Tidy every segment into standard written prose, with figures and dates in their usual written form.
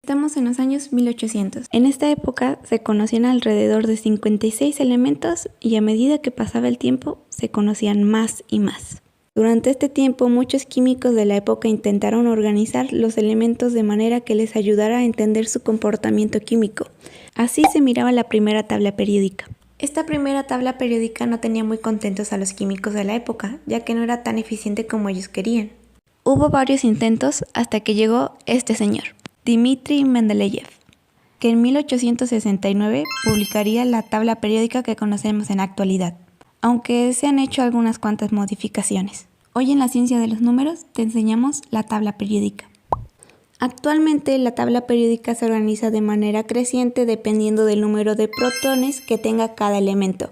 Estamos en los años 1800. En esta época se conocían alrededor de 56 elementos y a medida que pasaba el tiempo se conocían más y más. Durante este tiempo muchos químicos de la época intentaron organizar los elementos de manera que les ayudara a entender su comportamiento químico. Así se miraba la primera tabla periódica. Esta primera tabla periódica no tenía muy contentos a los químicos de la época, ya que no era tan eficiente como ellos querían. Hubo varios intentos hasta que llegó este señor, Dmitri Mendeleev, que en 1869 publicaría la tabla periódica que conocemos en la actualidad, aunque se han hecho algunas cuantas modificaciones. Hoy en la ciencia de los números te enseñamos la tabla periódica. Actualmente la tabla periódica se organiza de manera creciente dependiendo del número de protones que tenga cada elemento.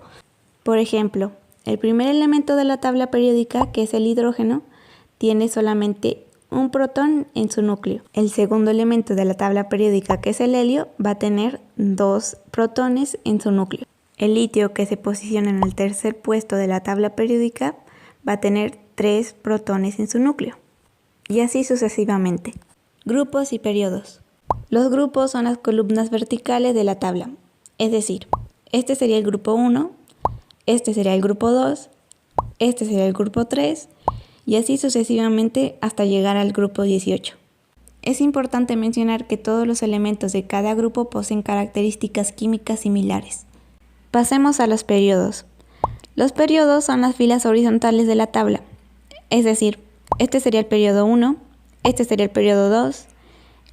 Por ejemplo, el primer elemento de la tabla periódica, que es el hidrógeno, tiene solamente un protón en su núcleo. El segundo elemento de la tabla periódica, que es el helio, va a tener 2 protones en su núcleo. El litio, que se posiciona en el tercer puesto de la tabla periódica, va a tener 3 protones en su núcleo. Y así sucesivamente. Grupos y periodos. Los grupos son las columnas verticales de la tabla. Es decir, este sería el grupo 1, este sería el grupo 2, este sería el grupo 3, y así sucesivamente hasta llegar al grupo 18. Es importante mencionar que todos los elementos de cada grupo poseen características químicas similares. Pasemos a los periodos. Los periodos son las filas horizontales de la tabla, es decir, este sería el periodo 1, este sería el periodo 2,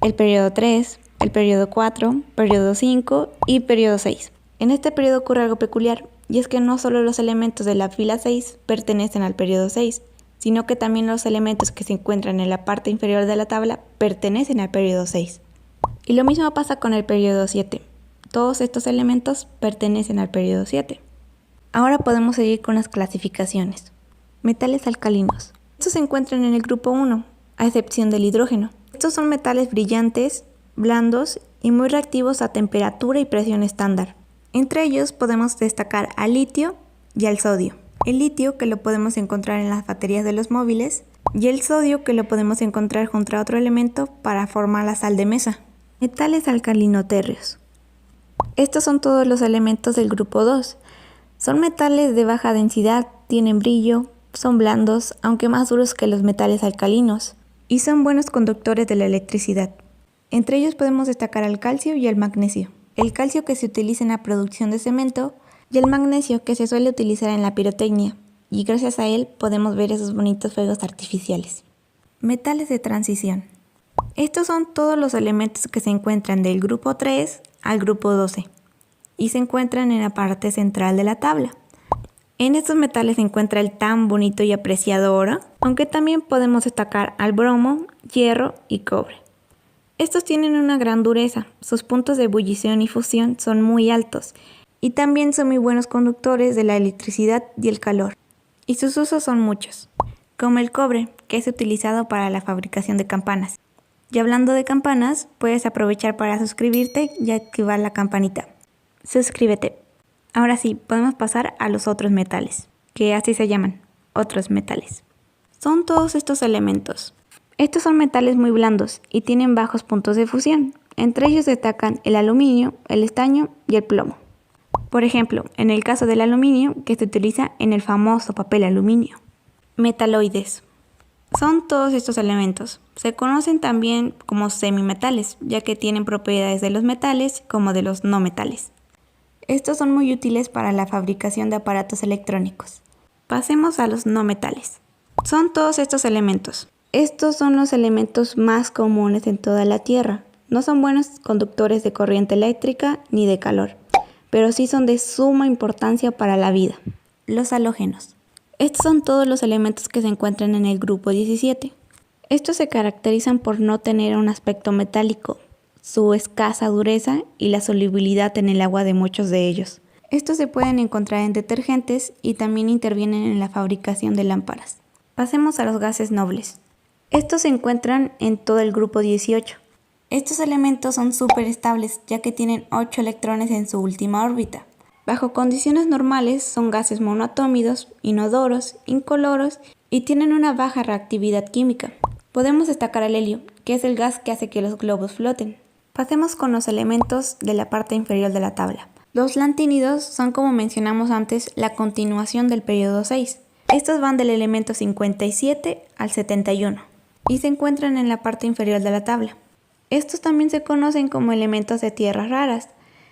el periodo 3, el periodo 4, periodo 5 y periodo 6. En este periodo ocurre algo peculiar, y es que no solo los elementos de la fila 6 pertenecen al periodo 6, sino que también los elementos que se encuentran en la parte inferior de la tabla pertenecen al periodo 6. Y lo mismo pasa con el periodo 7. Todos estos elementos pertenecen al periodo 7. Ahora podemos seguir con las clasificaciones. Metales alcalinos. Estos se encuentran en el grupo 1, a excepción del hidrógeno. Estos son metales brillantes, blandos y muy reactivos a temperatura y presión estándar. Entre ellos podemos destacar al litio y al sodio. El litio, que lo podemos encontrar en las baterías de los móviles, y el sodio, que lo podemos encontrar junto a otro elemento para formar la sal de mesa. Metales alcalinotérreos. Estos son todos los elementos del grupo 2. Son metales de baja densidad, tienen brillo, son blandos, aunque más duros que los metales alcalinos, y son buenos conductores de la electricidad. Entre ellos podemos destacar al calcio y al magnesio. El calcio, que se utiliza en la producción de cemento, y el magnesio, que se suele utilizar en la pirotecnia, y gracias a él podemos ver esos bonitos fuegos artificiales. Metales de transición. Estos son todos los elementos que se encuentran del grupo 3 al grupo 12 y se encuentran en la parte central de la tabla. En estos metales se encuentra el tan bonito y apreciado oro, aunque también podemos destacar al bromo, hierro y cobre. Estos tienen una gran dureza, sus puntos de ebullición y fusión son muy altos y también son muy buenos conductores de la electricidad y el calor. Y sus usos son muchos, como el cobre, que es utilizado para la fabricación de campanas. Y hablando de campanas, puedes aprovechar para suscribirte y activar la campanita. Suscríbete. Ahora sí, podemos pasar a los otros metales, que así se llaman, otros metales. Son todos estos elementos. Estos son metales muy blandos y tienen bajos puntos de fusión. Entre ellos destacan el aluminio, el estaño y el plomo. Por ejemplo, en el caso del aluminio, que se utiliza en el famoso papel aluminio. Metaloides. Son todos estos elementos. Se conocen también como semimetales, ya que tienen propiedades de los metales como de los no metales. Estos son muy útiles para la fabricación de aparatos electrónicos. Pasemos a los no metales. Son todos estos elementos. Estos son los elementos más comunes en toda la Tierra. No son buenos conductores de corriente eléctrica ni de calor, pero sí son de suma importancia para la vida. Los halógenos. Estos son todos los elementos que se encuentran en el grupo 17. Estos se caracterizan por no tener un aspecto metálico, su escasa dureza y la solubilidad en el agua de muchos de ellos. Estos se pueden encontrar en detergentes y también intervienen en la fabricación de lámparas. Pasemos a los gases nobles. Estos se encuentran en todo el grupo 18. Estos elementos son súper estables ya que tienen 8 electrones en su última órbita. Bajo condiciones normales son gases monoatómidos, inodoros, incoloros y tienen una baja reactividad química. Podemos destacar al helio, que es el gas que hace que los globos floten. Pasemos con los elementos de la parte inferior de la tabla. Los lantínidos son, como mencionamos antes, la continuación del periodo 6. Estos van del elemento 57 al 71 y se encuentran en la parte inferior de la tabla. Estos también se conocen como elementos de tierras raras.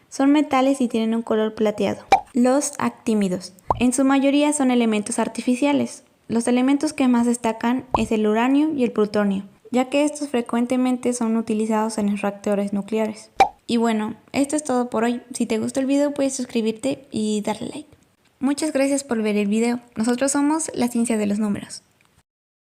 Son metales y tienen un color plateado. Los actínidos. En su mayoría son elementos artificiales. Los elementos que más destacan es el uranio y el plutonio, ya que estos frecuentemente son utilizados en los reactores nucleares. Y bueno, esto es todo por hoy. Si te gustó el video puedes suscribirte y darle like. Muchas gracias por ver el video. Nosotros somos La Ciencia de los Números.